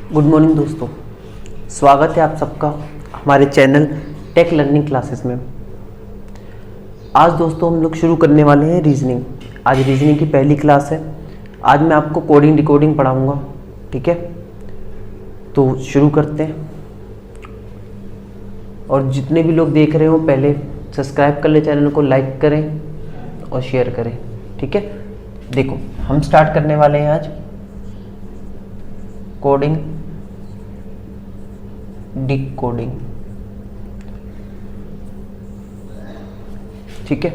Good morning दोस्तों, स्वागत है आप सबका हमारे चैनल टेक लर्निंग क्लासेस में। आज दोस्तों हम लोग शुरू करने वाले हैं रीजनिंग। आज रीजनिंग की पहली क्लास है। आज मैं आपको कोडिंग डिकोडिंग पढ़ाऊंगा, ठीक है? तो शुरू करते हैं। और जितने भी लोग देख रहे हो पहले सब्सक्राइब कर ले चैनल को, लाइक करें और शेयर करें, ठीक है? देखो हम स्टार्ट करने वाले हैं आज कोडिंग डिकोडिंग, ठीक है?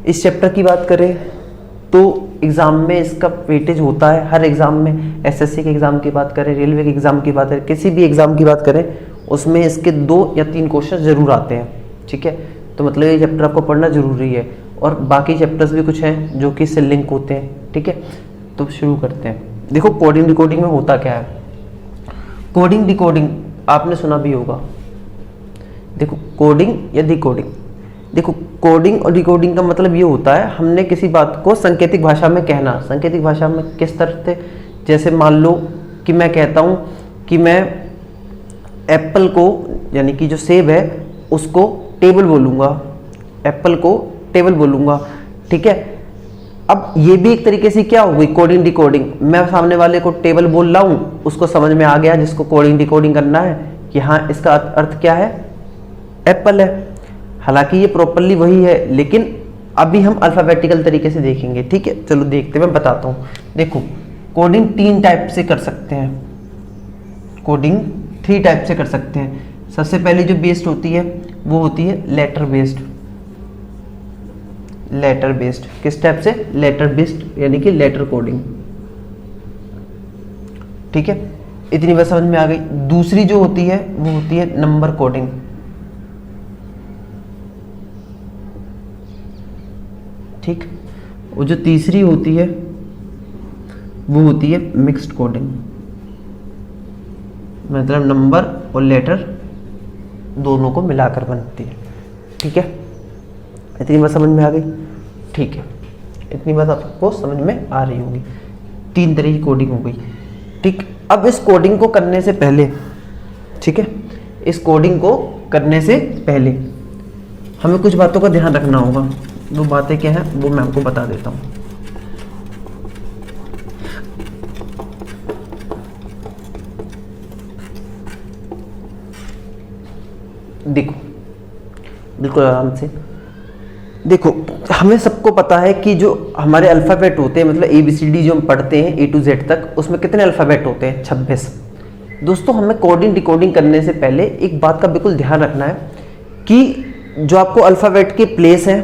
इस चैप्टर की बात करें तो एग्ज़ाम में इसका वेटेज होता है। हर एग्ज़ाम में, एसएससी के एग्ज़ाम की बात करें, रेलवे के एग्ज़ाम की बात करें, किसी भी एग्ज़ाम की बात करें, उसमें इसके 2 या 3 क्वेश्चन ज़रूर आते हैं, ठीक है? तो मतलब ये चैप्टर आपको पढ़ना ज़रूरी है। और बाकी चैप्टर्स भी कुछ हैं जो कि इससे लिंक होते हैं, ठीक है? तो शुरू करते हैं। देखो कोडिंग डिकोडिंग में होता क्या है। कोडिंग डिकोडिंग आपने सुना भी होगा। देखो कोडिंग या डिकोडिंग, देखो कोडिंग और डिकोडिंग का मतलब ये होता है हमने किसी बात को सांकेतिक भाषा में कहना। सांकेतिक भाषा में किस तरह से, जैसे मान लो कि मैं कहता हूँ कि मैं एप्पल को, यानी कि जो सेब है उसको टेबल बोलूँगा, एप्पल को टेबल बोलूँगा, ठीक है? अब ये भी एक तरीके से क्या हो गई कोडिंग डिकोडिंग। मैं सामने वाले को टेबल बोल रहा हूँ, उसको समझ में आ गया जिसको कोडिंग डिकोडिंग करना है कि हाँ इसका अर्थ क्या है, एप्पल है। हालांकि ये प्रॉपरली वही है, लेकिन अभी हम अल्फाबेटिकल तरीके से देखेंगे, ठीक है? चलो देखते हैं, मैं बताता हूँ। देखो कोडिंग 3 टाइप से कर सकते हैं, कोडिंग 3 टाइप से कर सकते हैं। सबसे पहली जो बेस्ड होती है वो होती है लेटर बेस्ड। लेटर बेस्ड किस टाइप से? लेटर बेस्ड, यानी कि लेटर कोडिंग, ठीक है? इतनी बात समझ में आ गई। दूसरी जो होती है वो होती है नंबर कोडिंग, ठीक? और जो तीसरी होती है वो होती है मिक्स्ड कोडिंग, मतलब नंबर और लेटर दोनों को मिलाकर बनती है, ठीक है? इतनी बात समझ में आ गई, ठीक है? इतनी बात आपको समझ में आ रही होगी। 3 तरह की कोडिंग हो गई, ठीक? अब इस कोडिंग को करने से पहले, ठीक है, इस कोडिंग को करने से पहले हमें कुछ बातों का ध्यान रखना होगा। वो बातें क्या हैं वो मैं आपको बता देता हूँ। देखो बिल्कुल आराम से देखो, हमें सबको पता है कि जो हमारे अल्फ़ाबेट होते हैं, मतलब ABCD जो हम पढ़ते हैं A to Z तक, उसमें कितने अल्फ़ाबेट होते हैं? 26। दोस्तों हमें कोडिंग डिकोडिंग करने से पहले एक बात का बिल्कुल ध्यान रखना है कि जो आपको अल्फ़ाबेट के प्लेस हैं,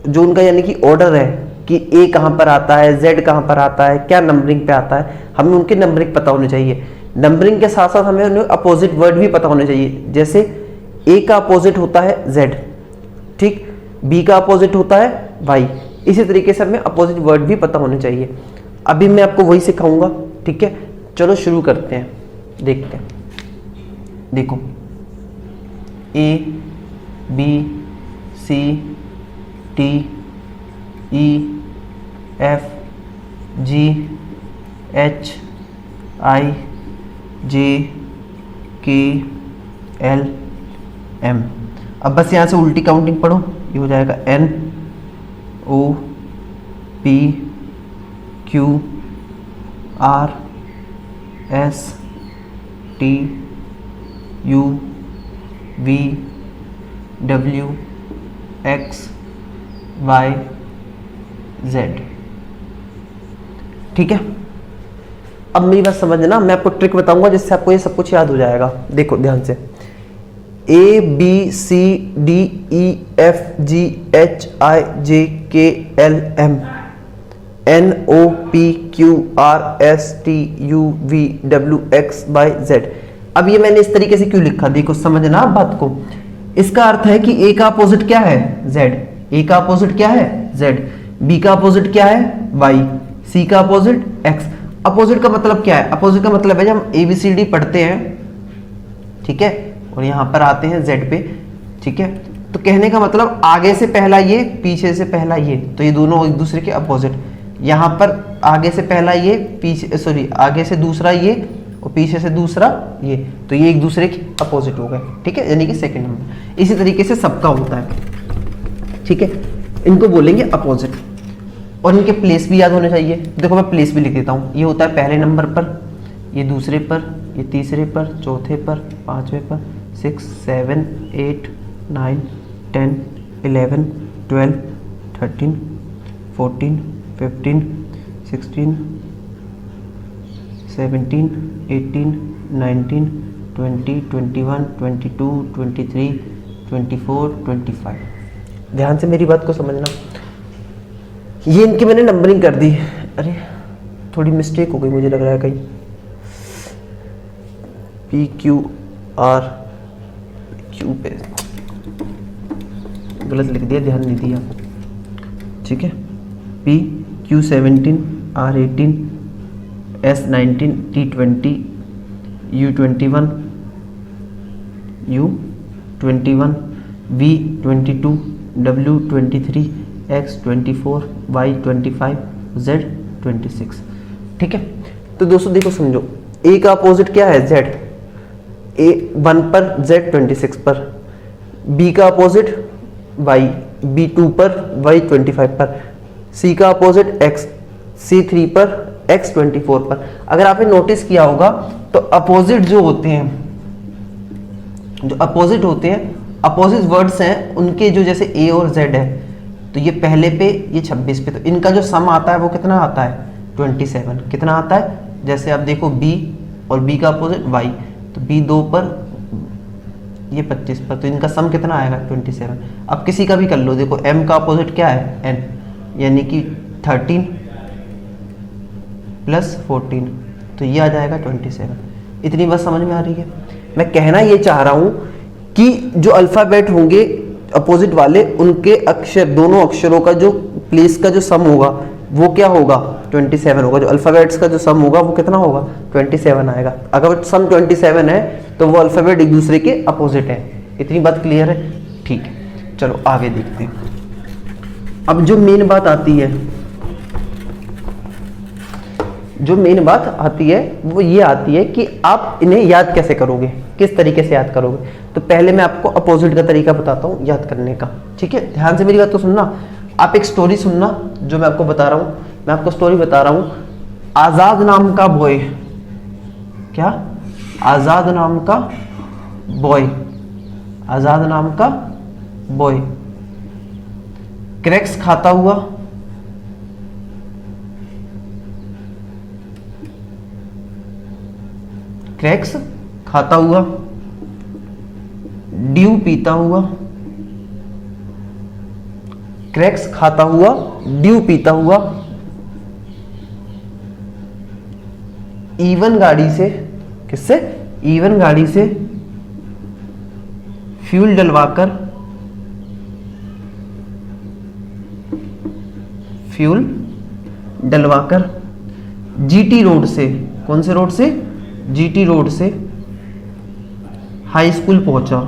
जो उनका यानी कि ऑर्डर है कि A कहाँ पर आता है, Z कहाँ पर आता है, क्या नंबरिंग पे आता है, हमें उनके नंबरिंग पता होने चाहिए। नंबरिंग के साथ साथ हमें उन्हें अपोजिट वर्ड भी पता होने चाहिए। जैसे A का अपोजिट होता है Z, ठीक? B का अपोजिट होता है Y। इसी तरीके से हमें अपोजिट वर्ड भी पता होने चाहिए। अभी मैं आपको वही सिखाऊंगा, ठीक है? चलो शुरू करते हैं, देखते हैं। देखो A B C T E F G H I J K L M। अब बस यहाँ से उल्टी काउंटिंग पढ़ो, ये हो जाएगा N O P Q R S T U V W X Y Z, ठीक है? अब मेरी बात समझना, मैं आपको ट्रिक बताऊंगा जिससे आपको ये सब कुछ याद हो जाएगा। देखो ध्यान से, A B C D E F G H I J K L M, NOPQRSTUVWXYZ। अब ये मैंने इस तरीके से क्यों लिखा, देखो समझना आप बात को। इसका अर्थ है कि A का अपोजिट क्या है, Z। A का अपोजिट क्या है, Z। B का अपोजिट क्या है, Y। C का अपोजिट X। अपोजिट का मतलब क्या है, अपोजिट का मतलब है जब हम ABCD पढ़ते हैं, ठीक है, और यहां पर आते हैं Z पे, ठीक है, तो कहने का मतलब आगे से पहला ये, पीछे से पहला ये, तो ये दोनों एक दूसरे के अपोजिट। यहाँ पर आगे से पहला ये, पीछे सॉरी आगे से दूसरा ये और पीछे से दूसरा ये, तो ये एक दूसरे के अपोजिट हो गए, ठीक है, यानी कि सेकंड नंबर। इसी तरीके से सबका होता है, ठीक है, इनको बोलेंगे अपोजिट। और इनके प्लेस भी याद होने चाहिए। देखो मैं प्लेस भी लिख देता हूँ। ये होता है पहले नंबर पर, ये दूसरे पर, ये तीसरे पर, चौथे पर, पांचवें पर, 6 7 8 9 10 11 12 13 14 15 16 17 18 19 20 21 22 23 24 25। ध्यान से मेरी बात को समझना। ये इनकी मैंने नंबरिंग कर दी। अरे थोड़ी मिस्टेक हो गई मुझे लग रहा है कहीं। PQR Q पे गलत लिख दिया, ध्यान नहीं दिया, ठीक है। PQ17 R18 S19 T20 U21 U21 V22 W23 X24 Y25 Z26, ठीक है। तो दोस्तों देखो समझो, A का अपोजिट क्या है, Z। A1 पर, Z26 पर। B का अपोजिट Y, B2 पर, Y25 पर। C का अपोजिट X, C3 पर, X24 पर। अगर आपने नोटिस किया होगा तो अपोजिट जो होते हैं, जो अपोजिट होते हैं, अपोजिट वर्ड्स हैं उनके जो जैसे A और Z है, तो ये पहले पे, ये 26 पे, तो इनका जो सम आता है वो कितना आता है, 27। कितना आता है, जैसे आप देखो B और B का अपोजिट Y, तो B2 पर, ये 25 पर, तो इनका सम कितना आएगा, 27। अब किसी का भी कर लो, देखो M का अपोजिट क्या है, N, यानी कि 13 + 14, तो ये आ जाएगा 27। इतनी बात समझ में आ रही है। मैं कहना ये चाह रहा हूं कि जो अल्फाबेट होंगे अपोजिट वाले, उनके अक्षर, दोनों अक्षरों का जो प्लेस का जो सम होगा वो क्या होगा, 27 होगा। जो अल्फाबेट्स का जो सम होगा वो कितना होगा, 27 आएगा। अगर सम 27 है तो वो अल्फाबेट एक दूसरे के अपोजिट है। इतनी बात क्लियर है, ठीक है। चलो आगे देखते हैं। अब जो मेन बात आती है, जो मेन बात आती है वो ये आती है कि आप इन्हें याद कैसे करोगे, किस तरीके से याद करोगे। तो पहले मैं आपको अपोजिट का तरीका बताता हूँ याद करने का, ठीक है। ध्यान से मेरी बात को सुनना। आप एक स्टोरी सुनना जो मैं आपको बता रहा हूँ। मैं आपको स्टोरी बता रहा हूँ। आजाद नाम का बॉय, क्या, आजाद नाम का बॉय, आजाद नाम का बॉय क्रैक्स खाता हुआ, क्रैक्स खाता हुआ, ड्यू पीता हुआ, क्रैक्स खाता हुआ, ड्यू पीता हुआ, इवन गाड़ी से, किससे, इवन गाड़ी से फ्यूल डलवाकर, फ्यूल डलवाकर जीटी रोड से, कौन से रोड से, जीटी रोड से हाई स्कूल पहुंचा,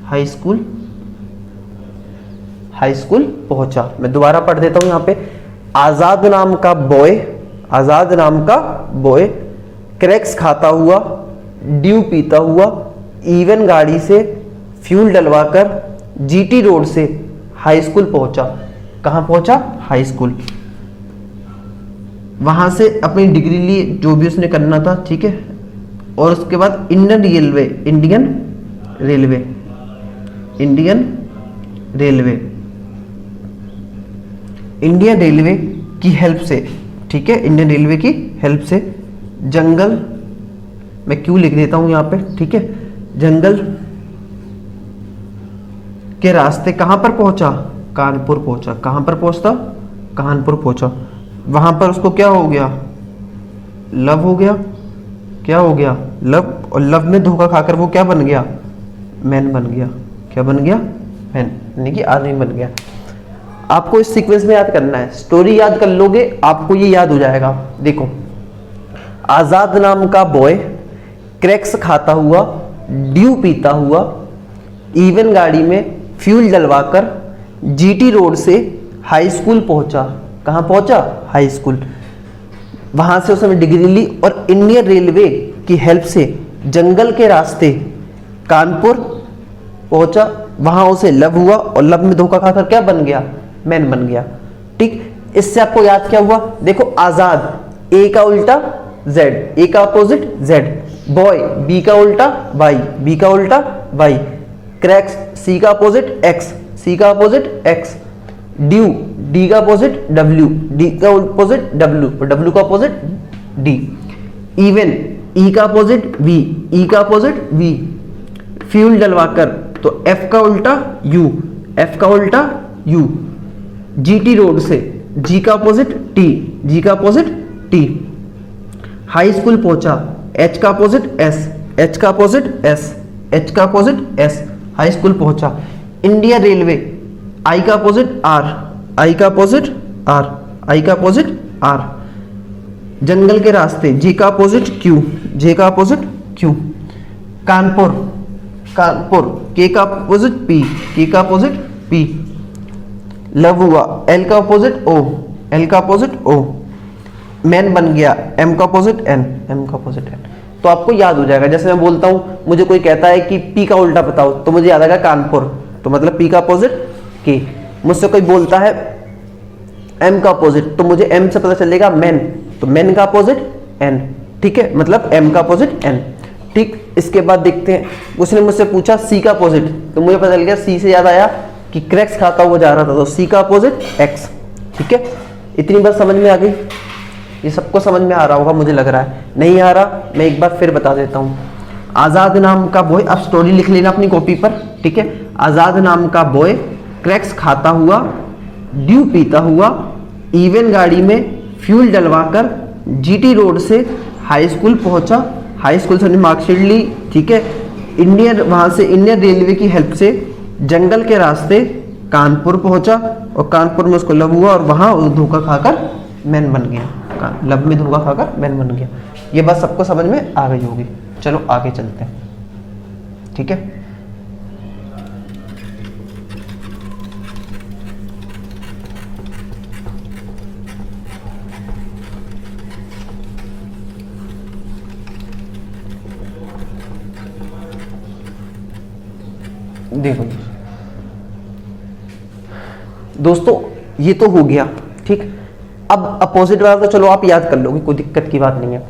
हाई स्कूल, हाई स्कूल पहुंचा। मैं दोबारा पढ़ देता हूं यहां पे। आजाद नाम का बॉय, आजाद नाम का बॉय क्रैक्स खाता हुआ, ड्यू पीता हुआ, इवन गाड़ी से फ्यूल डलवाकर जीटी रोड से हाई स्कूल पहुंचा। कहां पहुंचा, हाई स्कूल। वहां से अपनी डिग्री ली, जो भी उसने करना था, ठीक है। और उसके बाद Indian railway, Indian railway, Indian railway, Indian railway की हेल्प से, ठीक है, इंडियन रेलवे की हेल्प से जंगल, मैं क्यों लिख देता हूं यहां पे, ठीक है, जंगल के रास्ते कहां पर पहुंचा, कानपुर पहुंचा। कहां पर पहुंचता, कानपुर पहुंचा, वहां पर उसको क्या हो गया, लव हो गया, क्या हो गया, लव, और लव में धोखा खाकर वो क्या बन गया, मैन बन गया, क्या बन गया, मैन, यानी कि आदमी बन गया। आपको इस सीक्वेंस में याद करना है, स्टोरी याद कर लोगे आपको ये याद हो जाएगा। देखो, आजाद नाम का बॉय क्रैक्स खाता हुआ, ड्यू पीता हुआ, इवन गाड़ी में फ्यूल डलवाकर जीटी रोड से हाई स्कूल पहुंचा। कहां पहुंचा, हाई स्कूल। वहां से उसने डिग्री ली और इंडियन रेलवे की हेल्प से जंगल के रास्ते कानपुर पहुंचा, वहां उसे लव हुआ और लव में धोखा खाकर क्या बन गया, मैन बन गया। ठीक, इससे आपको याद क्या हुआ, देखो आजाद, ए का उल्टा जेड, ए का अपोजिट जेड, बॉय बी का उल्टा वाई, बी का उल्टा वाई, क्रैक्स सी का अपोजिट एक्स, सी का अपोजिट एक्स, ड्यू डी का अपोजिट डब्ल्यू, डी का अपोजिट डब्ल्यू और डब्ल्यू का अपोजिट डी, इवन ई का अपोजिट वी, ई का अपोजिट वी, फ्यूल डलवाकर तो एफ का उल्टा यू, एफ का उल्टा यू, जीटी रोड से जी का अपोजिट टी, जी का अपोजिट टी, हाई स्कूल पहुंचा, एच का अपोजिट एस, एच का अपोजिट एस, एच का अपोजिट एस, हाई स्कूल पहुंचा। इंडिया रेलवे, आई का अपोजिट आर, आई का अपोजिट आर, आई का अपोजिट आर, जंगल के रास्ते, जे का अपोजिट क्यू, जे का अपोजिट क्यू, कानपुर, कानपुर, के का अपोजिट पी, के का अपोजिट पी, लव हुआ, एल का अपोजिट ओ, एल का अपोजिट ओ, मैन बन गया, एम का अपोजिट एन, एम का अपोजिट एन। तो आपको याद हो जाएगा। जैसे मैं बोलता हूं, मुझे कोई कहता है कि पी का उल्टा बताओ, तो मुझे याद आएगा कानपुर, तो मतलब पी का अपोजिट के। मुझसे कोई बोलता है एम का अपोजिट, तो मुझे एम से पता चलेगा मैन, तो मैन का अपोजिट एन, ठीक है, मतलब एम का अपोजिट एन। ठीक, इसके बाद देखते हैं, उसने मुझसे पूछा सी का अपोजिट, तो मुझे पता चल गया, सी से याद आया कि क्रैक्स खाता हुआ जा रहा था, तो सी का अपोजिट एक्स। ठीक है, इतनी बात समझ में आ गई। ये सबको समझ में आ रहा होगा मुझे लग रहा है, नहीं आ रहा मैं एक बार फिर बता देता हूँ। आजाद नाम का बॉय, अब स्टोरी लिख लेना अपनी कॉपी पर, ठीक है। आजाद नाम का बॉय क्रैक्स खाता हुआ, ड्यू पीता हुआ, इवन गाड़ी में फ्यूल डलवाकर जीटी रोड से हाई स्कूल पहुंचा, हाई स्कूल से मार्कशीट ली, ठीक है। इंडियन, वहां से इंडियन रेलवे की हेल्प से जंगल के रास्ते कानपुर पहुंचा और कानपुर में उसको लव हुआ और वहां धोखा खाकर मैन बन गया, लव में धोखा खाकर मैन बन गया। ये बात सबको समझ में आ गई होगी। चलो आगे चलते हैं, ठीक है। देखो दोस्तों, ये तो हो गया, ठीक। अब अपोजिट वाला तो चलो आप याद कर लोगे, कोई दिक्कत की बात नहीं है।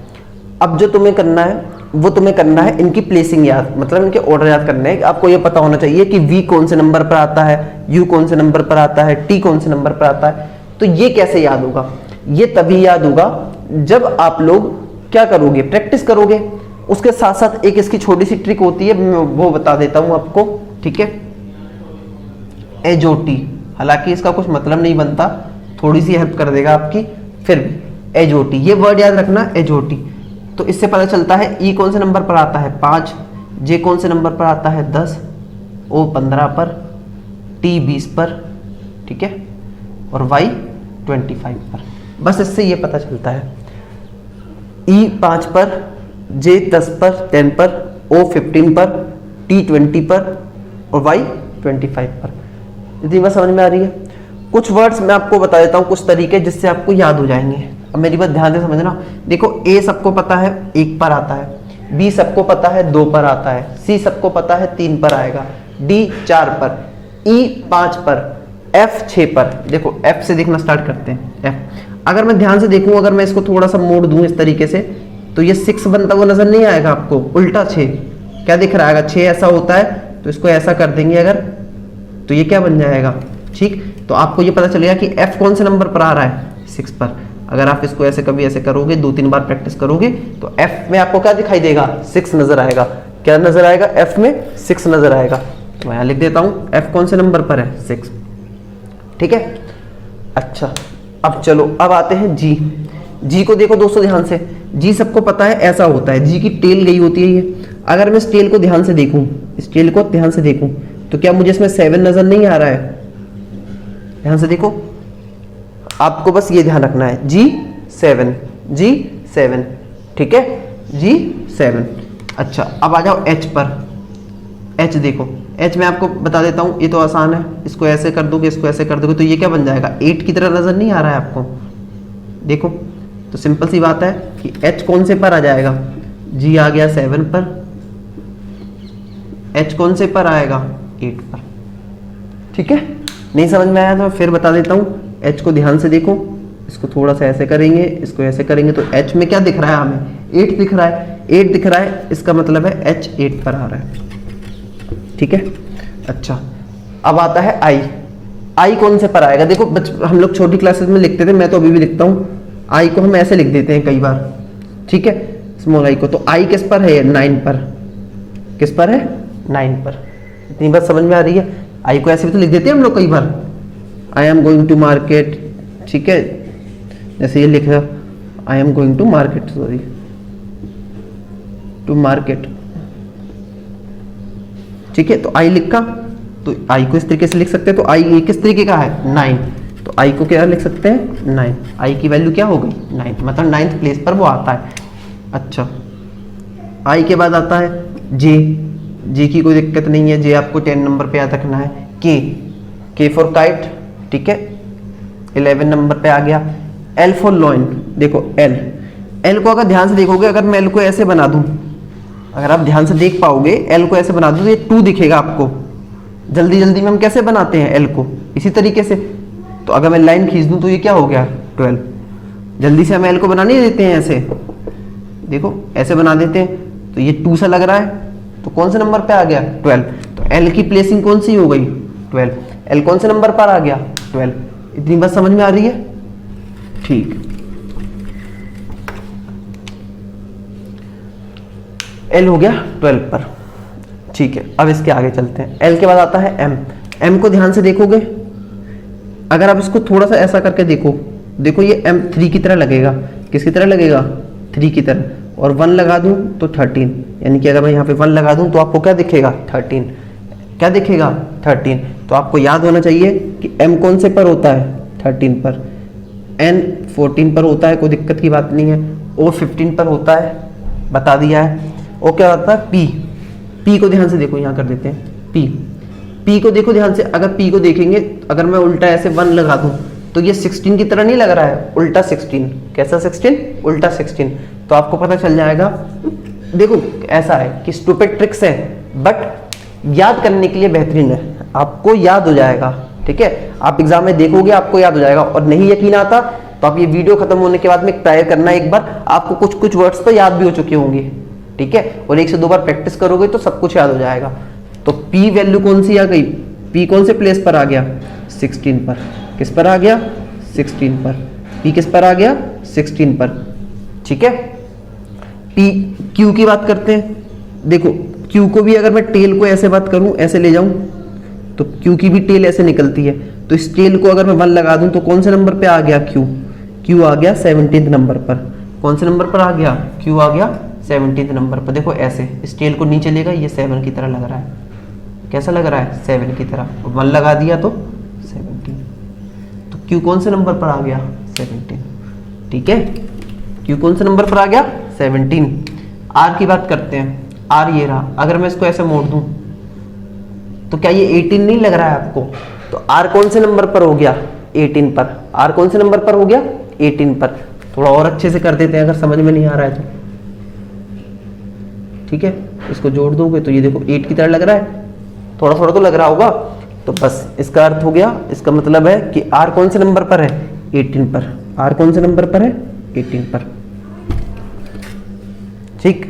अब जो तुम्हें करना है वो तुम्हें करना है इनकी प्लेसिंग याद, मतलब इनके ऑर्डर याद करने हैं। आपको ये पता होना चाहिए कि V कौन से नंबर पर आता है, U कौन से नंबर पर आता है, T कौन से नंबर पर आता है। तो ये कैसे याद होगा, ये तभी याद होगा जब आप लोग क्या करोगे, प्रैक्टिस करोगे। उसके साथ साथ एक इसकी छोटी सी ट्रिक होती है, मैं वो बता देता हूं आपको, ठीक है। एजोटी, हालांकि इसका कुछ मतलब नहीं बनता, थोड़ी सी हेल्प कर देगा आपकी, फिर भी एजोटी, ये वर्ड याद रखना, एजोटी। तो इससे पता चलता है ई कौन से नंबर पर आता है 5, जे कौन से नंबर पर आता है 10, ओ 15 पर, टी 20 पर, ठीक है, और वाई 25 पर। बस इससे ये पता चलता है ई 5 पर, जे 10 पर, 10 पर, ओ 15 पर, टी 20 पर और वाई 25 पर। इतनी बात समझ में आ रही है। कुछ वर्ड्स मैं आपको बता देता हूँ, कुछ तरीके जिससे आपको याद हो जाएंगे। अब मेरी बात ध्यान से समझना। देखो, ए सबको पता है 1 पर आता है, बी सबको पता है 2 पर आता है, सी सबको पता है 3 पर आएगा, डी 4 पर, ई 5 पर, एफ 6 पर। देखो एफ से देखना स्टार्ट करते हैं। एफ अगर मैं ध्यान से देखूं, अगर मैं इसको थोड़ा सा मोड़ दूं इस तरीके से, तो ये 6 बनता हुआ नजर नहीं आएगा आपको, उल्टा 6 क्या दिख रहा है। 6 ऐसा होता है तो इसको ऐसा कर देंगे अगर, तो ये क्या बन जाएगा, ठीक। तो आपको ये पता चलेगा कि एफ कौन से नंबर पर आ रहा है, 6 पर। अगर आप इसको ऐसे कभी ऐसे करोगे, 2-3 बार प्रैक्टिस करोगे, तो एफ में आपको क्या दिखाई देगा, 6 नजर आएगा। क्या नजर आएगा, एफ में 6 नजर आएगा। तो मैं यहां लिख देता हूं, एफ कौन से नंबर पर है, 6, ठीक है। अच्छा, अब चलो अब आते हैं जी। जी को देखो दोस्तों ध्यान से, जी सबको पता है ऐसा होता है, जी की टेल गई होती है ये। अगर मैं इस टेल को ध्यान से देखूं, इस टेल को ध्यान से देखूं, तो क्या मुझे इसमें 7 नजर नहीं आ रहा है? ध्यान से देखो, आपको बस ये ध्यान रखना है, G7, G7, ठीक है, G7। अच्छा अब आ जाओ H पर। H देखो, H मैं आपको बता देता हूँ, ये तो आसान है, इसको ऐसे कर दोगे, इसको ऐसे कर दोगे, तो ये क्या बन जाएगा? 8 की तरह नजर नहीं आ रहा है आपको? देखो तो सिंपल सी बात है कि H कौन से पर आ जाएगा? G आ गया 7 पर, H कौन से पर आएगा? 8 पर। ठीक है, नहीं समझ में आया तो फिर बता देता हूँ। H को ध्यान से देखो, इसको थोड़ा सा ऐसे करेंगे, इसको ऐसे करेंगे, तो H में क्या दिख रहा है हमें? 8 दिख रहा है, 8 दिख रहा है, इसका मतलब है H 8 पर आ रहा है। ठीक है, अच्छा अब आता है I। I कौन से पर आएगा? देखो हम लोग छोटी क्लासेस में लिखते थे, मैं तो अभी भी लिखता हूँ, I को हम ऐसे लिख देते हैं कई बार, ठीक है, स्मॉल I को। तो I किस पर है? 9 पर। किस पर है? 9 पर। इतनी बात समझ में आ रही है? I को ऐसे भी तो लिख देते हैं हम लोग कई बार, I am going to market, ठीक है, जैसे ये लिखा I am going to market, sorry to market, ठीक है। तो आई लिखा, तो आई को इस तरीके से लिख सकते हैं। तो आई किस तरीके का है? 9। तो आई को क्या लिख सकते हैं? 9। आई की वैल्यू क्या हो गई? 9, मतलब 9th प्लेस पर वो आता है। अच्छा आई के बाद आता है जे। जे की कोई दिक्कत नहीं है, जे आपको 10 नंबर पे याद रखना है। के फॉर काइट, ठीक है, 11 नंबर पे आ गया। एल फॉर लॉइन, देखो एल को अगर ध्यान से देखोगे, अगर मैं एल को ऐसे बना दूं, अगर आप ध्यान से देख पाओगे, एल को ऐसे बना दूं तो ये 2 दिखेगा आपको। जल्दी जल्दी में हम कैसे बनाते हैं एल को? इसी तरीके से। तो अगर मैं लाइन खींच दूं तो ये क्या हो गया? 12। जल्दी से हम एल को बना नहीं देते हैं ऐसे, देखो ऐसे बना देते हैं, तो ये 2 सा लग रहा है, तो कौन से नंबर पे आ गया? 12। तो एल की प्लेसिंग कौन सी हो गई? 12। एल कौन से नंबर पर आ गया? 12। इतनी बात समझ में आ रही है? ठीक, एल हो गया 12 पर, ठीक है। अब इसके आगे चलते हैं। एल के बाद आता है एम। एम को ध्यान से देखोगे, अगर आप इसको थोड़ा सा ऐसा करके देखो, देखो ये एम 3 की तरह लगेगा। किसकी तरह लगेगा? 3 की तरह। और 1 लगा दूं तो 13, यानी कि अगर मैं यहाँ पे 1 लगा दूं तो आपको क्या दिखेगा? 13। क्या दिखेगा? 13। तो आपको याद होना चाहिए कि एम कौन से पर होता है? 13 पर। एन 14 पर होता है, कोई दिक्कत की बात नहीं है। ओ 15 पर होता है, बता दिया है। ओ क्या होता है? पी। पी को ध्यान से देखो, यहाँ कर देते हैं पी। पी को देखो ध्यान से, अगर पी को देखेंगे, अगर मैं उल्टा ऐसे 1 लगा दूं तो ये 16 की तरह नहीं लग रहा है? उल्टा 16। कैसा 16? उल्टा 16। तो आपको पता चल जाएगा। देखो ऐसा है कि स्टूपिड ट्रिक्स है, बट याद करने के लिए बेहतरीन है, आपको याद हो जाएगा। ठीक है, आप एग्जाम में देखोगे आपको याद हो जाएगा। और नहीं यकीन आता तो आप ये वीडियो खत्म होने के बाद में ट्राई करना एक बार, आपको कुछ कुछ वर्ड्स तो याद भी हो चुके होंगे। ठीक है, और 1 से 2 बार प्रैक्टिस करोगे तो सब कुछ याद हो जाएगा। तो P वैल्यू कौन सी आ गई? P कौन से प्लेस पर आ गया? 16 पर। किस पर आ गया? 16 पर। P किस पर आ गया? 16 पर। ठीक है, P Q की बात करते हैं। देखो Q को भी अगर मैं टेल को ऐसे बात करूं, ऐसे ले जाऊं, तो Q की भी टेल ऐसे निकलती है। तो इस टेल को अगर मैं 1 लगा दूं तो कौन से नंबर पे आ गया? Q आ गया 17 नंबर पर। कौन से नंबर पर आ गया? Q आ गया 17 नंबर पर। देखो ऐसे इस टेल को नीचे लेगा, ये 7 की तरह लग रहा है। कैसा लग रहा है? 7 की तरह। 1 लगा दिया तो 17। तो Q कौन से नंबर पर आ गया? 17। ठीक है, Q कौन से नंबर पर आ गया? 17। R की बात करते हैं। R ये रहा, अगर मैं इसको ऐसे मोड़ दूं तो क्या ये 18 नहीं लग रहा है आपको? तो R कौन से नंबर पर हो गया? 18 पर। R कौन से नंबर पर हो गया? 18 पर। थोड़ा और अच्छे से कर देते हैं अगर समझ में नहीं आ रहा है तो। ठीक है, इसको जोड़ दोगे तो ये देखो 8 की तरह लग रहा है, थोड़ा थोड़ा तो लग रहा होगा। तो बस इसका अर्थ हो गया, इसका मतलब है कि R कौन से नंबर पर है? 18 पर। R कौन से नंबर पर है? 18 पर। ठीक,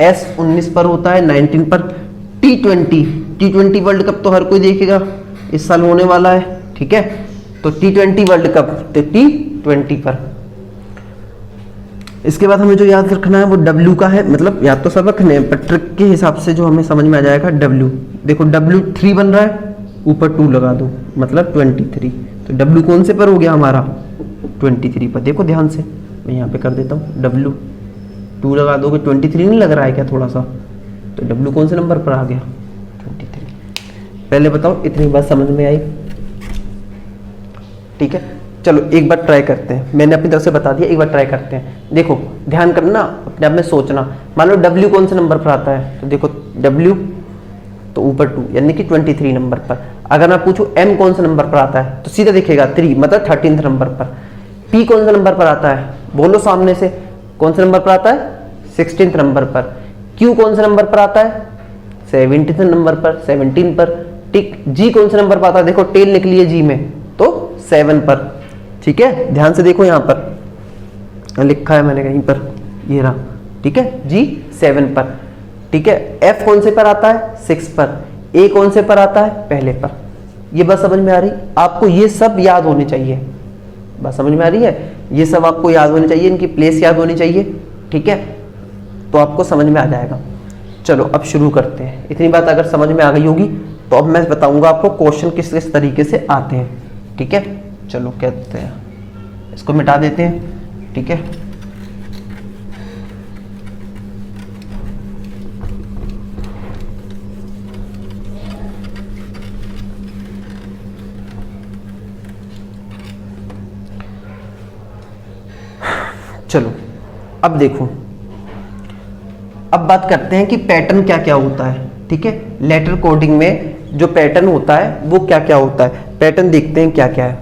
S 19 पर होता है, 19 पर। T20 वर्ल्ड कप तो हर कोई देखेगा, इस साल होने वाला है। ठीक है, तो T20 वर्ल्ड कप, तो T20 पर। इसके बाद हमें जो याद रखना है वो W का है, मतलब याद तो सब रखने हैं पर ट्रिक के हिसाब से जो हमें समझ में आ जाएगा। W देखो, W 3 बन रहा है, ऊपर 2 लगा दो, मतलब 23। तो W कौन से पर हो गया हमारा? 23 पर। देखो ध्यान से, मैं यहाँ पे कर देता हूँ W2 लगा दोगे, 23 नहीं लग रहा है क्या थोड़ा सा? तो W कौन से नंबर पर आ गया? 23। पहले बताओ इतनी बात समझ में आई? ठीक है, चलो एक बार ट्राई करते हैं। मैंने अपनी तरफ से बता दिया, एक बार ट्राई करते हैं। देखो ध्यान करना, अपने आप में सोचना। मान लो W कौन से नंबर पर आता है, तो देखो W तो ऊपर 2 यानी कि 23 नंबर पर। अगर मैं पूछूं M कौन से नंबर पर आता है, तो सीधा दिखेगा 3 मतलब 13th नंबर पर। P कौन से नंबर पर आता है, बोलो सामने से, कौन से नंबर पर आता है? 16th नंबर पर। Q कौन से नंबर पर आता है? 17th नंबर पर, 17 पर। ठीक, G कौन से नंबर पर आता है? देखो टेल निकली है G में, तो 7 पर। ठीक है, ध्यान से देखो, यहाँ पर लिखा है मैंने कहीं पर, ये रहा। ठीक है, G 7 पर। ठीक है, F कौन से पर आता है? 6 पर। A कौन से पर आता है? पहले पर। ये बात समझ में आ रही? आपको ये सब याद होने चाहिए। बात समझ में आ रही है? ये सब आपको याद होने चाहिए, इनकी प्लेस याद होनी चाहिए। ठीक है, तो आपको समझ में आ जाएगा। चलो अब शुरू करते हैं। इतनी बात अगर समझ में आ गई होगी तो अब मैं बताऊंगा आपको क्वेश्चन किस किस तरीके से आते हैं। ठीक है, चलो कहते हैं, इसको मिटा देते हैं। ठीक है, चलो अब देखो, अब बात करते हैं कि पैटर्न क्या क्या होता है। ठीक है, लेटर कोडिंग में जो पैटर्न होता है वो क्या क्या होता है। पैटर्न देखते हैं क्या क्या है।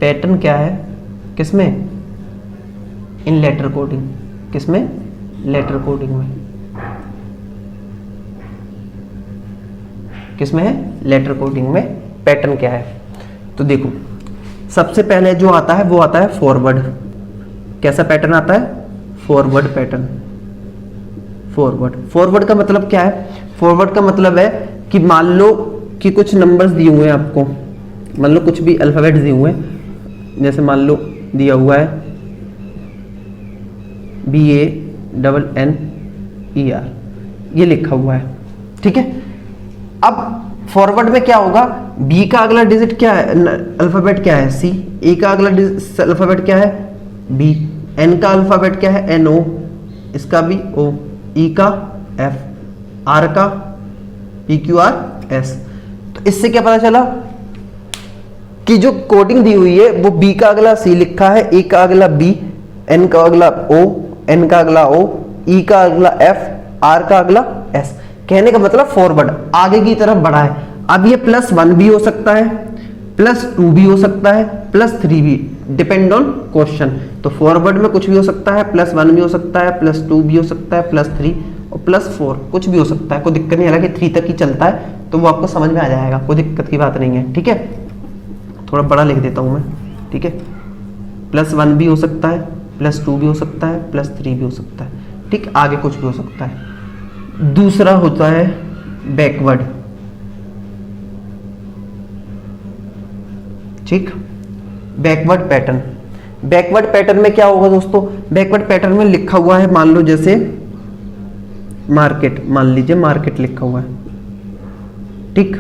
पैटर्न क्या है किसमें? इन लेटर कोडिंग। किसमें? लेटर कोडिंग में। किसमें है? लेटर कोडिंग में पैटर्न क्या है? तो देखो, सबसे पहले जो आता है वो आता है फॉरवर्ड। कैसा पैटर्न आता है? Forward pattern. फॉरवर्ड का मतलब क्या है? फॉरवर्ड का मतलब है कि मान लो कि कुछ नंबर्स दिए हुए हैं आपको, मान लो कुछ भी अल्फाबेट दिए हुए हैं, जैसे मान लो दिया हुआ है BANNER, ये लिखा हुआ है। ठीक है, अब फॉरवर्ड में क्या होगा? B का अगला डिजिट क्या है, अल्फाबेट क्या है? C। A का अगला अल्फाबेट क्या है? B। N का अल्फाबेट क्या है? NO। इसका भी O। E का F। R का PQRS। तो इससे क्या पता चला कि जो कोडिंग दी हुई है वो B का अगला C लिखा है, A का अगला B, N का अगला O, N का अगला O, E का अगला F, R का अगला S। कहने का मतलब फॉरवर्ड आगे की तरफ बढ़ा है। अब ये +1 भी हो सकता है, +2 भी हो सकता है, +3 भी, डिपेंड ऑन क्वेश्चन। तो फॉरवर्ड में कुछ भी हो सकता है, +1 भी हो सकता है, +2 भी हो सकता है, +3 और +4 कुछ भी हो सकता है। कोई दिक्कत नहीं, हालांकि 3 तक ही चलता है, तो वो आपको समझ में आ जाएगा, कोई दिक्कत की बात नहीं है। ठीक है, थोड़ा बड़ा लिख देता हूं मैं। ठीक है, +1 भी हो सकता है, +2 भी हो सकता है, +3 भी हो सकता है। ठीक, आगे कुछ भी हो सकता है। दूसरा होता है बैकवर्ड। ठीक, बैकवर्ड पैटर्न। बैकवर्ड पैटर्न में क्या होगा दोस्तों? बैकवर्ड पैटर्न में लिखा हुआ है, मान लो जैसे मार्केट, मान लीजिए मार्केट लिखा हुआ है। ठीक,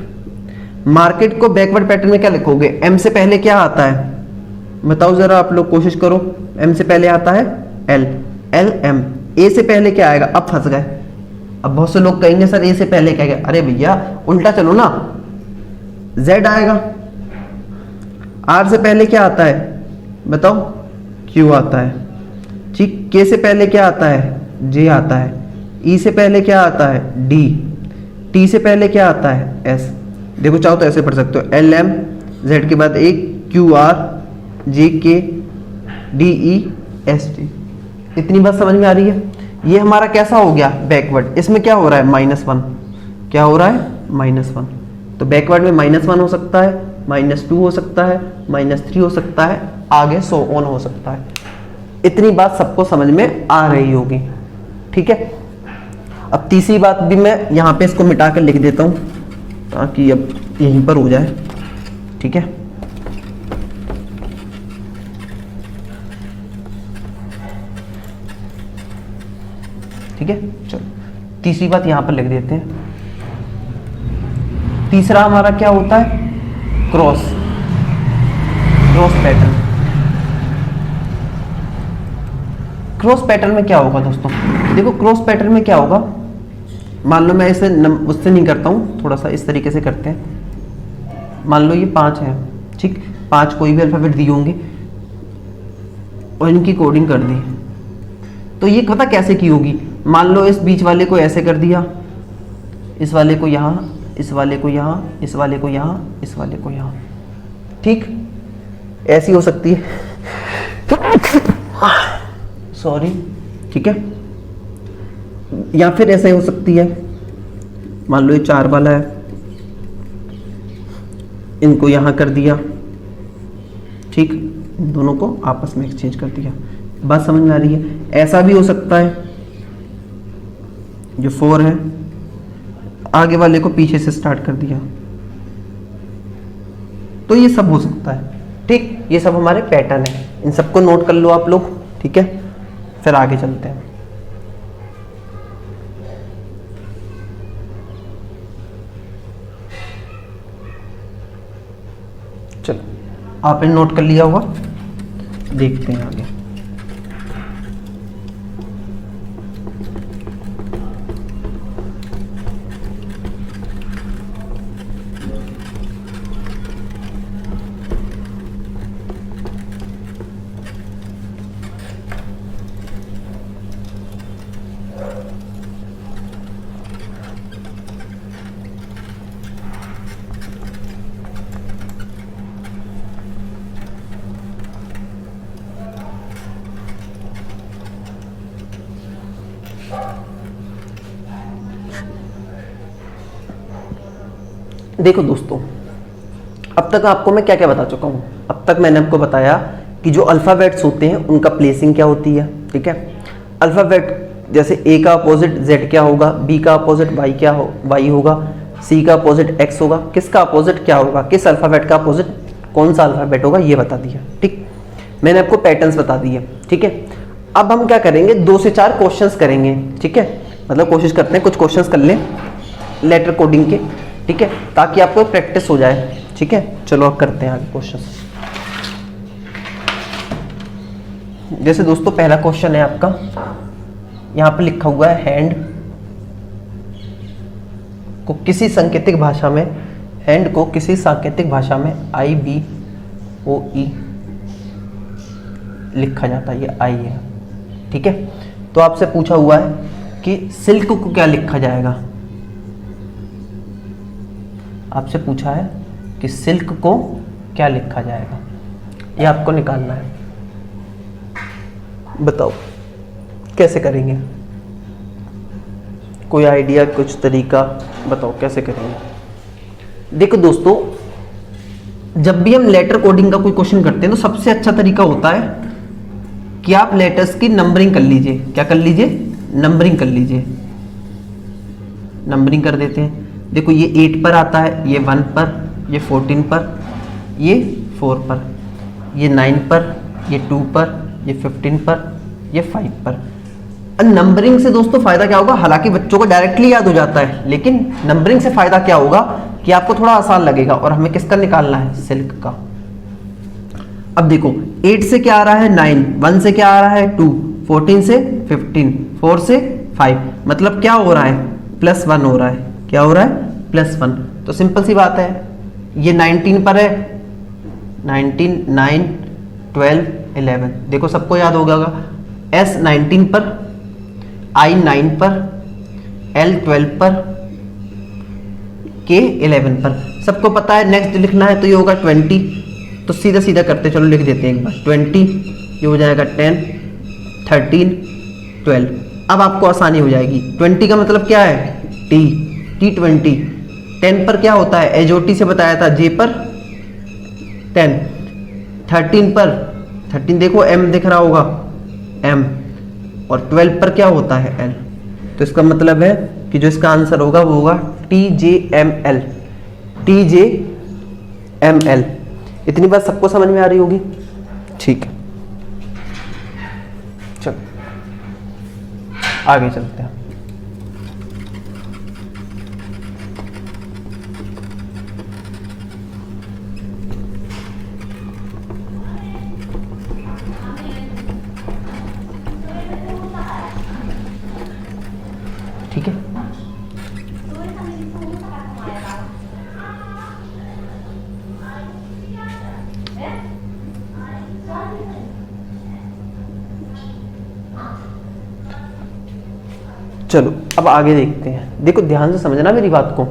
मार्केट को बैकवर्ड पैटर्न में क्या लिखोगे? M से पहले क्या आता है बताओ जरा, आप लोग कोशिश करो। M से पहले आता है L, LM। A से पहले क्या आएगा? अब फंस गए। अब बहुत से लोग कहेंगे सर A से पहले क्या आएगा? अरे भैया उल्टा चलो ना, Z आएगा। R से पहले क्या आता है बताओ? Q आता है। ठीक, K से पहले क्या आता है? J आता है। E से पहले क्या आता है? D। T से पहले क्या आता है? S। देखो चाहो तो ऐसे पढ़ सकते हो, LM, Z के बाद एक QR, JK, DE, ST। इतनी बात समझ में आ रही है? ये हमारा कैसा हो गया? बैकवर्ड। इसमें क्या हो रहा है? -1। क्या हो रहा है? -1। तो बैकवर्ड में -1 हो सकता है, -2 हो सकता है, -3 हो सकता है, आगे सो ऑन हो सकता है। इतनी बात सबको समझ में आ रही होगी। ठीक है, अब तीसरी बात भी मैं यहाँ पे इसको मिटा कर लिख देता हूँ ताकि अब यहीं पर हो जाए। ठीक है, ठीक है, चलो तीसरी बात यहां पर लिख देते हैं। तीसरा हमारा क्या होता है? Cross. Cross pattern. Cross pattern में क्या होगा दोस्तों, देखो क्रॉस पैटर्न में क्या होगा, मान लो मैं इसे उससे नहीं करता हूँ, थोड़ा सा इस तरीके से करते हैं। मान लो ये 5 है, ठीक, 5 कोई भी अल्फ़ाबेट दिए होंगे और इनकी कोडिंग कर दी, तो ये पता कैसे की होगी, मान लो इस बीच वाले को ऐसे कर दिया, इस वाले को यहाँ, इस वाले को यहाँ, इस वाले को यहाँ, इस वाले को यहाँ, ठीक, ऐसी हो सकती है, सॉरी, ठीक है। या फिर ऐसे हो सकती है, मान लो ये 4 वाला है, इनको यहाँ कर दिया, ठीक, इन दोनों को आपस में एक्सचेंज कर दिया। बात समझ में आ रही है। ऐसा भी हो सकता है, जो 4 है आगे वाले को पीछे से स्टार्ट कर दिया, तो ये सब हो सकता है, ठीक, ये सब हमारे पैटर्न है, इन सबको नोट कर लो आप लोग, ठीक है। फिर आगे चलते हैं। चलो, आपने नोट कर लिया होगा, देखते हैं आगे। देखो दोस्तों, अब तक आपको मैं क्या क्या बता चुका हूँ। अब तक मैंने आपको बताया कि जो अल्फ़ाबेट्स होते हैं उनका प्लेसिंग क्या होती है, ठीक है। अल्फ़ाबेट जैसे ए का अपोजिट जेड क्या होगा, बी का अपोजिट वाई क्या हो वाई होगा, सी का अपोजिट एक्स होगा, किसका अपोजिट क्या होगा, किस अल्फ़ाबेट का अपोजिट कौन सा अल्फ़ाबेट होगा, ये बता दिया, ठीक। मैंने आपको पैटर्न्स बता दिए, ठीक है। अब हम क्या करेंगे, 2 से 4 क्वेश्चंस करेंगे, ठीक है। मतलब कोशिश करते हैं कुछ क्वेश्चंस कर लें लेटर कोडिंग के, ठीक है, ताकि आपको प्रैक्टिस हो जाए, ठीक है। चलो अब करते हैं आगे क्वेश्चन। जैसे दोस्तों पहला क्वेश्चन है आपका, यहां पे लिखा हुआ है हैंड को किसी सांकेतिक भाषा में, हैंड को किसी सांकेतिक भाषा में IBOE लिखा जाता है, ये आई है, ठीक है। तो आपसे पूछा हुआ है कि सिल्क को क्या लिखा जाएगा, आपसे पूछा है कि सिल्क को क्या लिखा जाएगा, ये आपको निकालना है। बताओ कैसे करेंगे, कोई आइडिया, कुछ तरीका बताओ कैसे करेंगे। देखो दोस्तों, जब भी हम लेटर कोडिंग का कोई क्वेश्चन करते हैं तो सबसे अच्छा तरीका होता है कि आप लेटर्स की नंबरिंग कर लीजिए। क्या कर लीजिए, नंबरिंग कर लीजिए। नंबरिंग कर देते हैं। देखो ये 8 पर आता है, ये 1 पर, ये 14 पर, ये 4 पर, ये 9 पर, ये 2 पर, ये 15 पर, ये 5 पर। नंबरिंग से दोस्तों फायदा क्या होगा, हालांकि बच्चों को डायरेक्टली याद हो जाता है, लेकिन नंबरिंग से फायदा क्या होगा कि आपको थोड़ा आसान लगेगा। और हमें किसका निकालना है, सिल्क का। अब देखो 8 से क्या आ रहा है 9, 1 से क्या आ रहा है 2, 14 से 15, 4 से 5, मतलब क्या हो रहा है, +1 हो रहा है। क्या हो रहा है, +1। तो सिंपल सी बात है, ये 19 पर है, 19, 9, 12, 11, देखो सबको याद होगा, S 19 पर, I 9 पर, L 12 पर, K 11 पर, सबको पता है। नेक्स्ट लिखना है तो ये होगा 20, तो सीधा सीधा करते चलो लिख देते हैं एक बार, 20, ये हो जाएगा 10, 13, 12। अब आपको आसानी हो जाएगी। 20 का मतलब क्या है, T20। 10 पर क्या होता है, HOT से बताया था, J पर 10। 13 पर, 13 देखो M दिख रहा होगा, M। और 12 पर क्या होता है, L। तो इसका मतलब है कि जो इसका आंसर होगा वो होगा TJML। TJML। इतनी बात सबको समझ में आ रही होगी, ठीक है। चलो आगे चलते हैं। चलो अब आगे देखते हैं। देखो ध्यान से समझना मेरी बात को।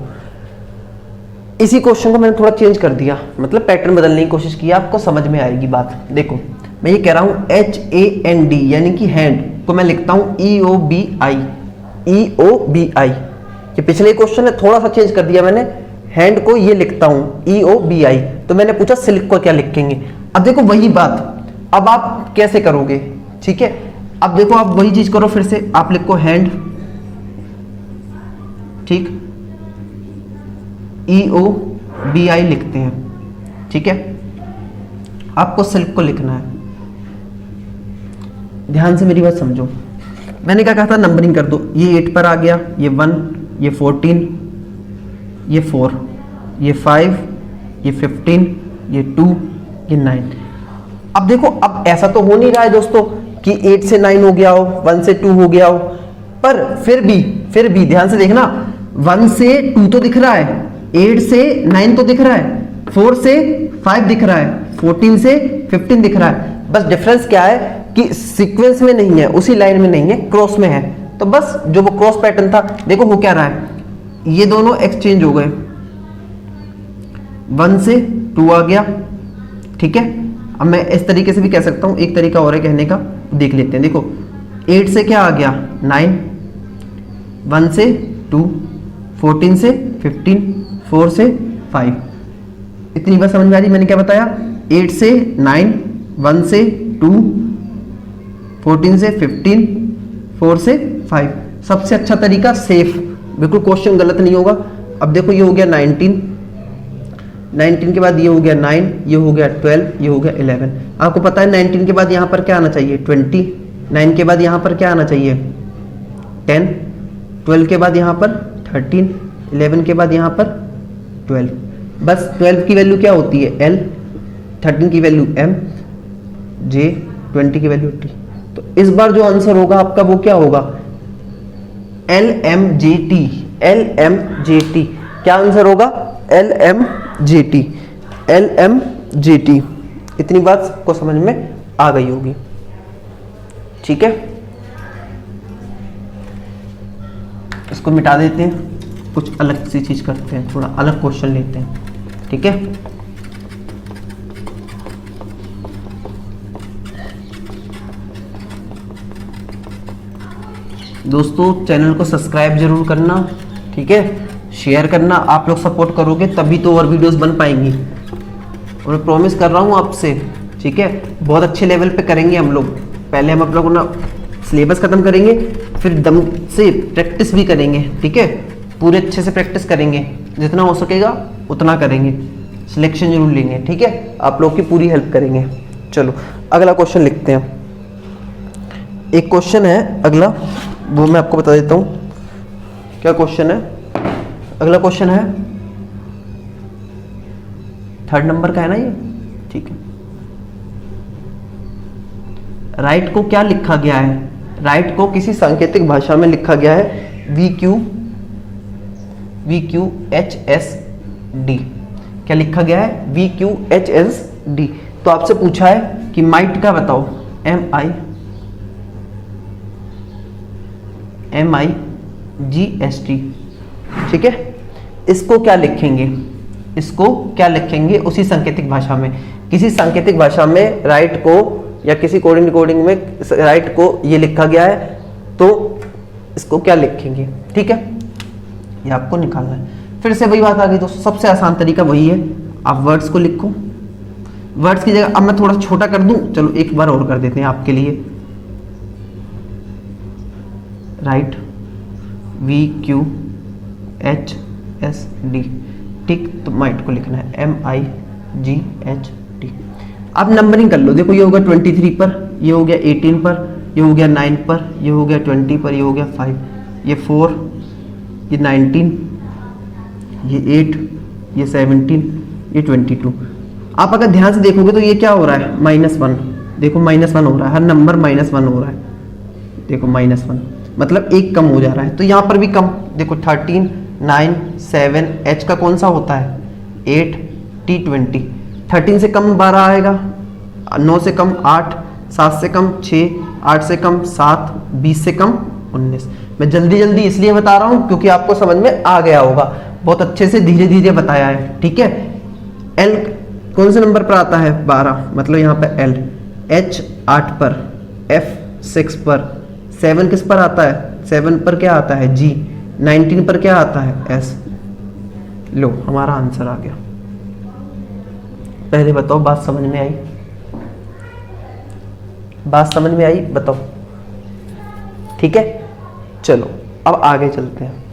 इसी क्वेश्चन को मैंने थोड़ा चेंज कर दिया, मतलब पैटर्न बदलने की कोशिश की, आपको समझ में आएगी बात। देखो मैं ये कह रहा हूं HAND यानी कि हैंड को मैं लिखता हूं EOBI। ये पिछले क्वेश्चन है, थोड़ा सा चेंज कर दिया मैंने, हैंड को ये लिखता हूं EOBI। तो मैंने पूछा सिल्क को क्या लिखेंगे। अब देखो वही बात, अब आप कैसे करोगे, ठीक है। अब देखो आप वही चीज करो, फिर से आप लिखो हैंड, ठीक, EOBI लिखते हैं, ठीक है। आपको सिल्क को लिखना है। ध्यान से मेरी बात समझो, मैंने क्या कहा था, नंबरिंग कर दो। ये 8 पर आ गया, ये 1, ये 14, ये 4, ये 5, ये 15, ये 2, ये 9। अब देखो अब ऐसा तो हो नहीं रहा है दोस्तों कि 8 से 9 हो गया हो, 1 से 2 हो गया हो, पर फिर भी ध्यान से देखना, 1 से 2 तो दिख रहा है, 8 से 9 तो दिख रहा है, 4 से 5 दिख रहा है, 14 से 15 दिख रहा है। बस डिफरेंस क्या है कि सीक्वेंस में नहीं है, उसी लाइन में नहीं है, क्रॉस में है। तो बस जो वो क्रॉस पैटर्न था, देखो हो क्या रहा है, ये दोनों एक्सचेंज हो गए, 1 से 2 आ गया, ठीक है। अब मैं इस तरीके से भी कह सकता हूं, एक तरीका और है कहने का, देख लेते हैं। देखो 8 से क्या आ गया 9, 1 से 2, 14 से 15, 4 से 5। इतनी बात समझ में आ रही, मैंने क्या बताया, 8 से 9, 1 से 2, 14 से 15, 4 से 5। सबसे अच्छा तरीका सेफ, बिल्कुल क्वेश्चन गलत नहीं होगा। अब देखो ये हो गया 19 के बाद ये हो गया 9, ये हो गया 12, ये हो गया 11। आपको पता है 19 के बाद यहाँ पर क्या आना चाहिए 20, 9 के बाद यहाँ पर क्या आना चाहिए 10, 12 के बाद यहाँ पर 13, 11 के बाद यहाँ पर 12। बस 12 की वैल्यू क्या होती है L, 13 की वैल्यू M, J, 20 की वैल्यू T। तो इस बार जो आंसर होगा आपका वो क्या होगा LMJT। क्या आंसर होगा LMJT। इतनी बात को समझ में आ गई होगी, ठीक है। इसको मिटा देते हैं, कुछ अलग सी चीज करते हैं, थोड़ा अलग क्वेश्चन लेते हैं, ठीक है। दोस्तों चैनल को सब्सक्राइब जरूर करना, ठीक है, शेयर करना। आप लोग सपोर्ट करोगे तभी तो और वीडियोस बन पाएंगी, और मैं प्रॉमिस कर रहा हूँ आपसे, ठीक है। बहुत अच्छे लेवल पे करेंगे हम लोग। पहले हम आप लोगों ना सिलेबस खत्म करेंगे, फिर दम से प्रैक्टिस भी करेंगे, ठीक है। पूरे अच्छे से प्रैक्टिस करेंगे, जितना हो सकेगा उतना करेंगे, सिलेक्शन जरूर लेंगे, ठीक है। आप लोग की पूरी हेल्प करेंगे। चलो अगला क्वेश्चन लिखते हैं। एक क्वेश्चन है अगला, वो मैं आपको बता देता हूँ क्या क्वेश्चन है। अगला क्वेश्चन है 3rd नंबर का है ना ये, ठीक है। राइट को क्या लिखा गया है, राइट को किसी सांकेतिक भाषा में लिखा गया है VQHSD। क्या लिखा गया है VQHSD। तो आपसे पूछा है कि माइट का बताओ, MIGST, ठीक है। इसको क्या लिखेंगे, उसी सांकेतिक भाषा में। किसी सांकेतिक भाषा में राइट को या किसी कोडिंग में राइट को ये लिखा गया है, तो इसको क्या लिखेंगे, ठीक है। ये आपको निकालना है। फिर से वही बात आ गई दोस्तों, सबसे आसान तरीका वही है, आप वर्ड्स को लिखो। वर्ड्स की जगह अब मैं थोड़ा छोटा कर दूं, चलो एक बार और कर देते हैं आपके लिए। राइट VQHSD, ठीक। तो माइट को लिखना है MIGHT। अब नंबरिंग कर लो। देखो ये हो गया 23 पर, ये हो गया 18 पर, ये हो गया 9 पर, ये हो गया 20 पर, ये हो गया 5, ये 4, ये 19, ये 8, ये 17, ये 22। आप अगर ध्यान से देखोगे तो ये क्या हो रहा है -1। देखो -1 हो रहा है, हर नंबर -1 हो रहा है। देखो -1 मतलब एक कम हो जा रहा है। तो यहाँ पर भी कम, देखो 13, 9, 7, H का कौन सा होता है 8, T 20। 13 से कम 12 आएगा, 9 से कम 8, 7 से कम 6, 8 से कम 7, 20 से कम 19। मैं जल्दी जल्दी इसलिए बता रहा हूं क्योंकि आपको समझ में आ गया होगा, बहुत अच्छे से धीरे धीरे बताया है, ठीक है। एल कौन से नंबर पर आता है? 12, मतलब यहाँ पे एल, एच 8 पर, एफ 6 पर, 7 किस पर आता है? 7 पर क्या आता है? जी। 19 पर क्या आता है? एस। लो हमारा आंसर आ गया। पहले बताओ बात समझ में आई? बात समझ में आई? बताओ, ठीक है। चलो अब आगे चलते हैं।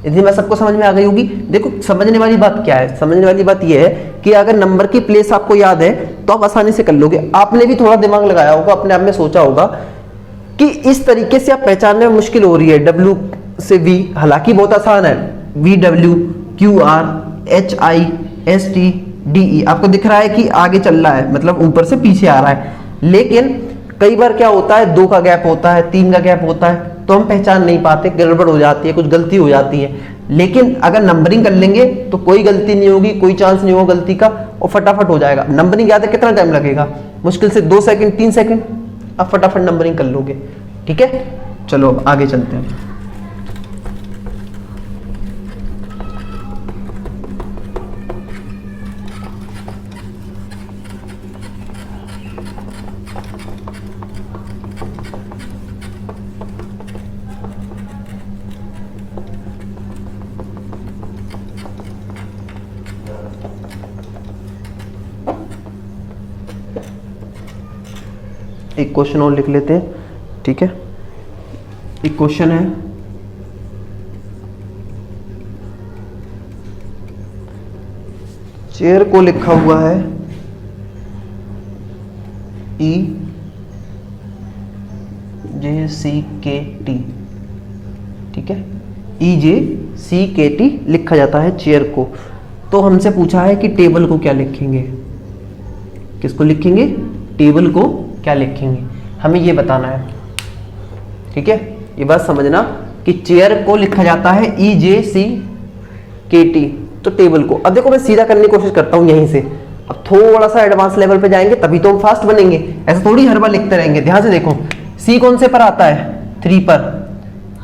यदि मैं सबको समझ में आ गई होगी। देखो समझने वाली बात क्या है, समझने वाली बात यह है कि अगर नंबर की प्लेस आपको याद है तो आप आसानी से कर लोगे। आपने भी थोड़ा दिमाग लगाया होगा, अपने आप में सोचा होगा कि इस तरीके से आप पहचानने में मुश्किल हो रही है। W से V, हालांकि बहुत आसान है, VW, QR, HI, ST, DE आपको दिख रहा है कि आगे चल रहा है, मतलब ऊपर से पीछे आ रहा है। लेकिन कई बार क्या होता है, 2 का गैप होता है, 3 का गैप होता है, तो हम पहचान नहीं पाते, गड़बड़ हो जाती है, कुछ गलती हो जाती है। लेकिन अगर नंबरिंग कर लेंगे तो कोई गलती नहीं होगी, कोई चांस नहीं होगा गलती का, और फटाफट हो जाएगा। नंबरिंग याद है कितना टाइम लगेगा? मुश्किल से 2 सेकंड 3 सेकंड, आप फटाफट नंबरिंग कर लोगे, ठीक है। चलो अब आगे चलते हैं। एक क्वेश्चन और लिख लेते हैं, ठीक है। एक क्वेश्चन है, चेयर को लिखा हुआ है EJCKT, ठीक है। EJCKT लिखा जाता है चेयर को। तो हमसे पूछा है कि टेबल को क्या लिखेंगे? किसको लिखेंगे? टेबल को क्या लिखेंगे? हमें ये बताना है, ठीक है। ये बात समझना कि चेयर को लिखा जाता है EJCKT, तो टेबल को। अब देखो मैं सीधा करने की कोशिश करता हूं यहीं से। अब थोड़ा सा एडवांस लेवल पे जाएंगे तभी तो हम फास्ट बनेंगे, ऐसा थोड़ी हर बार लिखते रहेंगे। ध्यान से देखो, C कौन से पर आता है? 3 पर,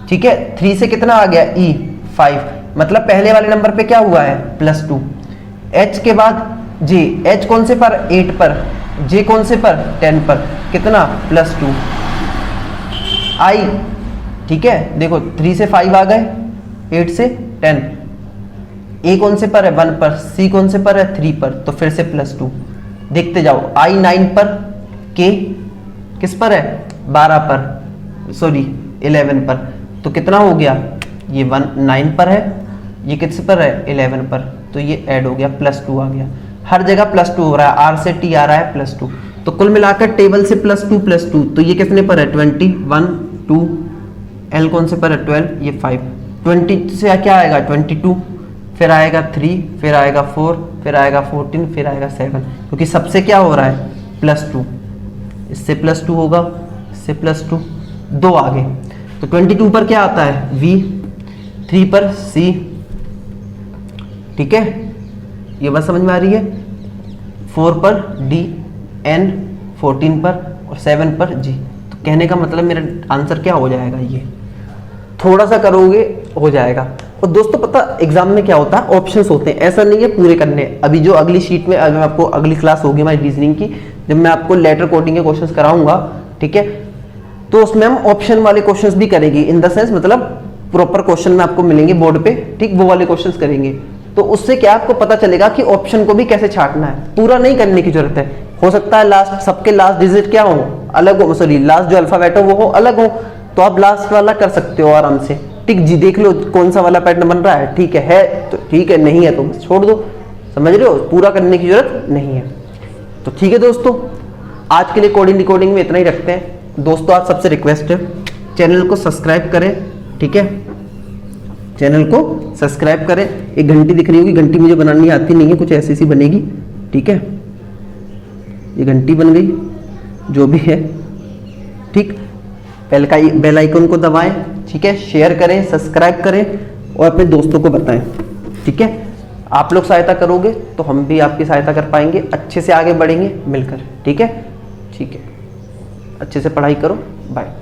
ठीक है। 3 से कितना आ गया? E 5, मतलब पहले वाले नंबर पे क्या हुआ है? +2। H के बाद J, H कौन से पर? 8 पर, J कौन से पर? 10 पर, कितना? +2। I, ठीक है, देखो 3 से 5 आ गए, 8 से 10। A कौन से पर है? 1 पर, C कौन से पर है? 3 पर, तो फिर से +2। देखते जाओ, I 9 पर, K किस पर है? 12 पर, सॉरी 11 पर, तो कितना हो गया? ये 9 पर है, ये किस पर है? 11 पर, तो ये ऐड हो गया, +2 आ गया। हर जगह +2 हो रहा है, R से T आ रहा है +2, तो कुल मिलाकर टेबल से +2, तो ये कितने पर है? 20, 1 2, L कौन से पर है? 12, ये 5। 20 से क्या आएगा? 22, फिर आएगा 3, फिर आएगा 4, फिर आएगा 14, फिर आएगा 7, क्योंकि सबसे क्या हो रहा है? +2। इससे +2 होगा, इससे +2, 2 आगे, तो 22 पर क्या आता है? V, 3 पर C, ठीक है। ये बात समझ में आ रही है? 4 पर D, N, 14 पर और 7 पर G। तो कहने का मतलब मेरा आंसर क्या हो जाएगा? ये थोड़ा सा करोगे हो जाएगा। और दोस्तों पता एग्जाम में क्या होता है? ऑप्शंस होते हैं, ऐसा नहीं है पूरे करने। अभी जो अगली शीट में अगर आपको अगली क्लास होगी हमारी रीजनिंग की, जब मैं आपको लेटर कोडिंग के क्वेश्चंस कराऊंगा, ठीक है, तो उसमें हम ऑप्शन वाले क्वेश्चंस भी करेंगे। इन द सेंस मतलब प्रॉपर क्वेश्चन में आपको मिलेंगे बोर्ड पे, ठीक, वो वाले क्वेश्चंस करेंगे। तो उससे क्या आपको पता चलेगा कि ऑप्शन को भी कैसे छांटना है। पूरा नहीं करने की जरूरत है, हो सकता है लास्ट सबके लास्ट डिजिट क्या हो? अलग हो, सॉरी लास्ट जो अल्फाबेट हो वो हो अलग हो, तो आप लास्ट वाला कर सकते हो आराम से, ठीक जी। देख लो कौन सा वाला पैटर्न बन रहा है, ठीक है तो ठीक है, नहीं है तो छोड़ दो, समझ रहे हो? पूरा करने की जरूरत नहीं है। तो ठीक है दोस्तों, आज के लिए कोडिंग डिकोडिंग में इतना ही रखते हैं। दोस्तों आप सबसे रिक्वेस्ट है, चैनल को सब्सक्राइब करें, ठीक है, चैनल को सब्सक्राइब करें। एक घंटी दिख रही होगी, घंटी मुझे बनानी आती नहीं है, कुछ ऐसी सी बनेगी, ठीक है। ये घंटी बन गई, जो भी है, ठीक। बेल आइकन को दबाएं, ठीक है, शेयर करें, सब्सक्राइब करें और अपने दोस्तों को बताएं, ठीक है। आप लोग सहायता करोगे तो हम भी आपकी सहायता कर पाएंगे, अच्छे से आगे बढ़ेंगे मिलकर, ठीक है। ठीक है, अच्छे से पढ़ाई करो, बाय।